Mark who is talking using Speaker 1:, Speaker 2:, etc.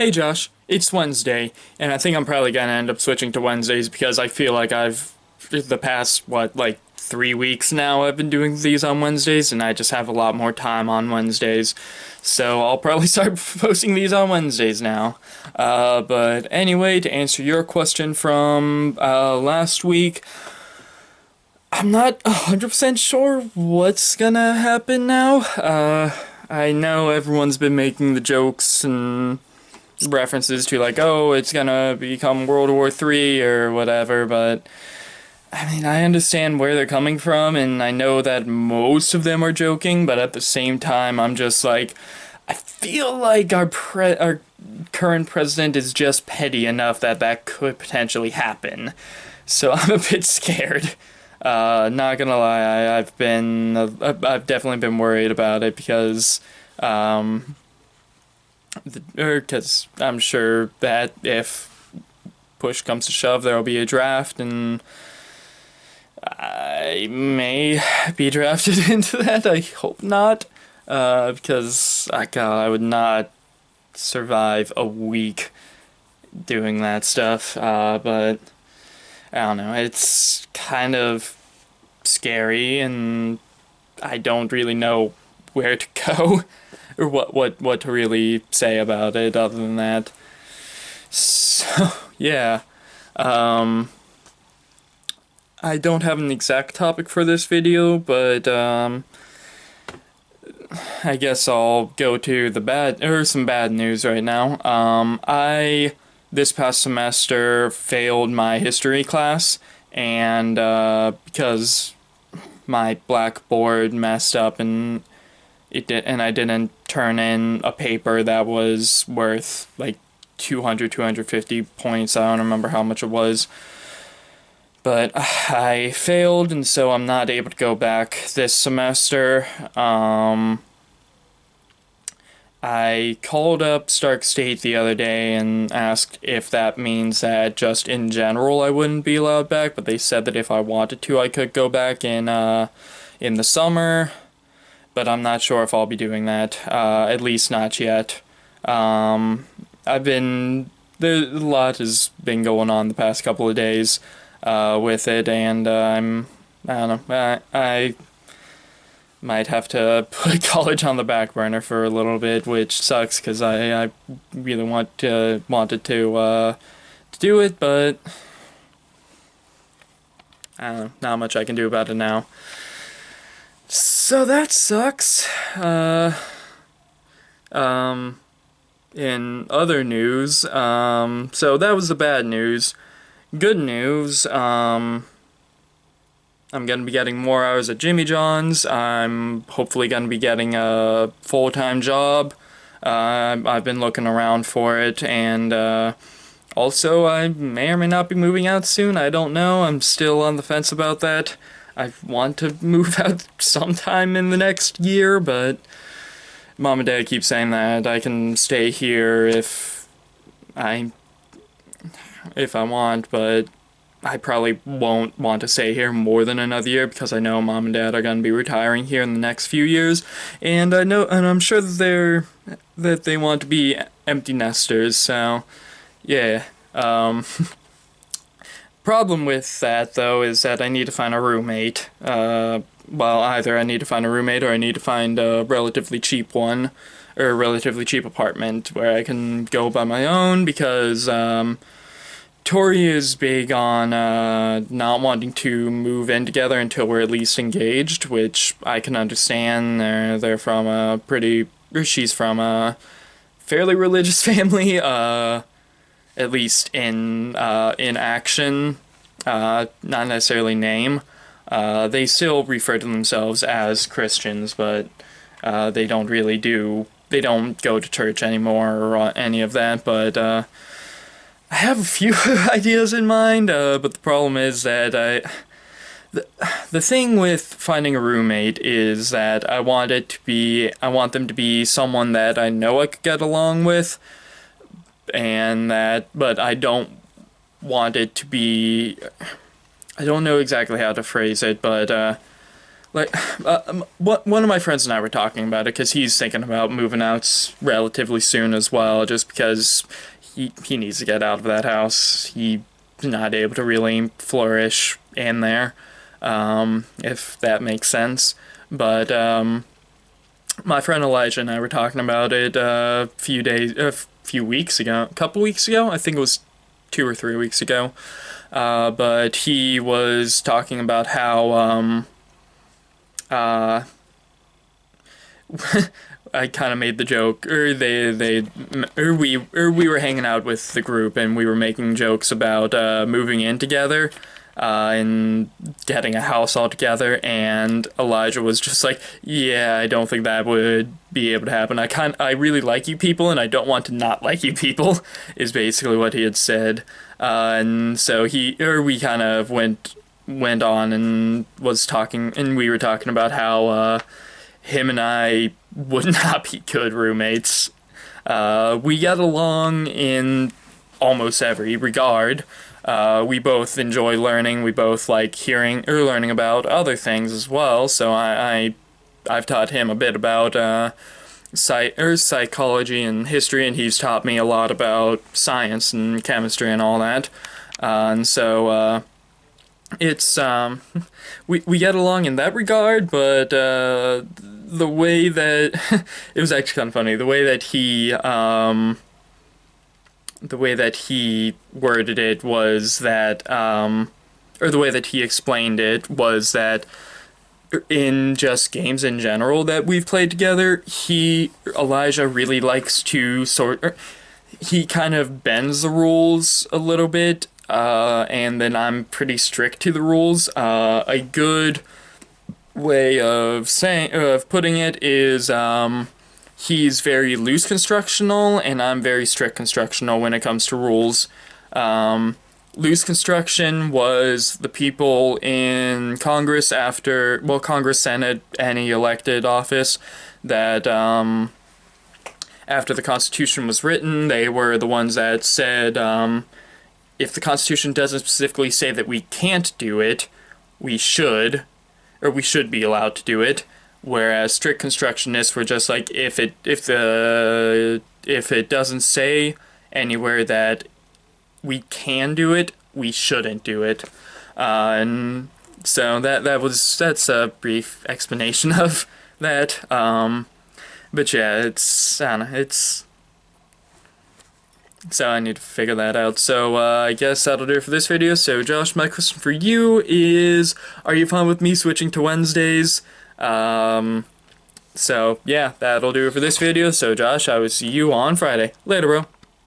Speaker 1: Hey Josh, it's Wednesday, and I think I'm probably gonna end up switching to Wednesdays because I feel like the past, like 3 weeks now, I've been doing these on Wednesdays, and I just have a lot more time on Wednesdays. So I'll probably start posting these on Wednesdays now. But anyway, to answer your question from last week, I'm not 100% sure what's gonna happen now. I know everyone's been making the jokes and references to like, oh, it's gonna become World War III or whatever, but I mean, I understand where they're coming from, and I know that most of them are joking, but at the same time, I'm just like, I feel like our current president is just petty enough that that could potentially happen. So I'm a bit scared. Not gonna lie, I've definitely been worried about it because because I'm sure that if push comes to shove, there will be a draft, and I may be drafted into that. I hope not, because I would not survive a week doing that stuff. But I don't know. It's kind of scary, and I don't really know where to go or what to really say about it other than that. So yeah, um, I don't have an exact topic for this video, but I guess I'll go to some bad news right now. I this past semester failed my history class, and because my blackboard messed up and I didn't turn in a paper that was worth like 250 points. I don't remember how much it was. But I failed, and so I'm not able to go back this semester. I called up Stark State the other day and asked if that means that just in general I wouldn't be allowed back, but they said that if I wanted to, I could go back in the summer. But I'm not sure if I'll be doing that. At least not yet. I've been there. A lot has been going on the past couple of days with it, and I don't know. I might have to put college on the back burner for a little bit, which sucks because I really wanted to do it, but I don't know. Not much I can do about it now. So that sucks. In other news, so that was the bad news. Good news, I'm gonna be getting more hours at Jimmy John's. I'm hopefully gonna be getting a full-time job. I've been looking around for it, and also I may or may not be moving out soon. I don't know. I'm still on the fence about that. I want to move out sometime in the next year, but Mom and Dad keep saying that I can stay here I if I want, but I probably won't want to stay here more than another year because I know Mom and Dad are going to be retiring here in the next few years, and I'm sure that they want to be empty nesters. So, yeah. Problem with that though is that I need to find a roommate. Well, either I need to find a roommate or I need to find a relatively cheap one or a relatively cheap apartment where I can go by my own because Tori is big on not wanting to move in together until we're at least engaged, which I can understand. They're from she's from a fairly religious family, at least in action, not necessarily name. They still refer to themselves as Christians, but they don't go to church anymore or any of that, but I have a few ideas in mind, but the problem is that the thing with finding a roommate is that I want them to be someone that I know I could get along with, but I don't want it to be, I don't know exactly how to phrase it, but like one of my friends and I were talking about it because he's thinking about moving out relatively soon as well, just because he needs to get out of that house. He's not able to really flourish in there, if that makes sense. But my friend Elijah and I were talking about it a few weeks ago, a couple weeks ago. I think it was 2 or 3 weeks ago. But he was talking about how uh, I kind of made the joke, or we were hanging out with the group and we were making jokes about moving in together, and getting a house all together. And Elijah was just like, "Yeah, I don't think that would be able to happen. I really like you people, and I don't want to not like you people," is basically what he had said. And so we kind of went on and was talking, and we were talking about how him and I would not be good roommates. We get along in almost every regard. We both enjoy learning. We both like hearing or learning about other things as well. So I've taught him a bit about psychology and history, and he's taught me a lot about science and chemistry and all that. And so it's we get along in that regard, but the way that it was actually kind of funny, the way that he worded it was that or the way that he explained it was that in just games in general that we've played together, Elijah really likes to he kind of bends the rules a little bit, and then I'm pretty strict to the rules. A good way of putting it is he's very loose constructional, and I'm very strict constructional when it comes to rules. Loose construction was the people in Congress Congress, Senate, any elected office that after the Constitution was written, they were the ones that said, if the Constitution doesn't specifically say that we can't do it, we should be allowed to do it. Whereas strict constructionists were just like, if it doesn't say anywhere that we can do it, we shouldn't do it. And so that's a brief explanation of that. But yeah, I don't know, so I need to figure that out. So I guess that'll do it for this video. So Josh, my question for you is, are you fine with me switching to Wednesdays? So yeah, that'll do it for this video. So Josh, I will see you on Friday. Later, bro.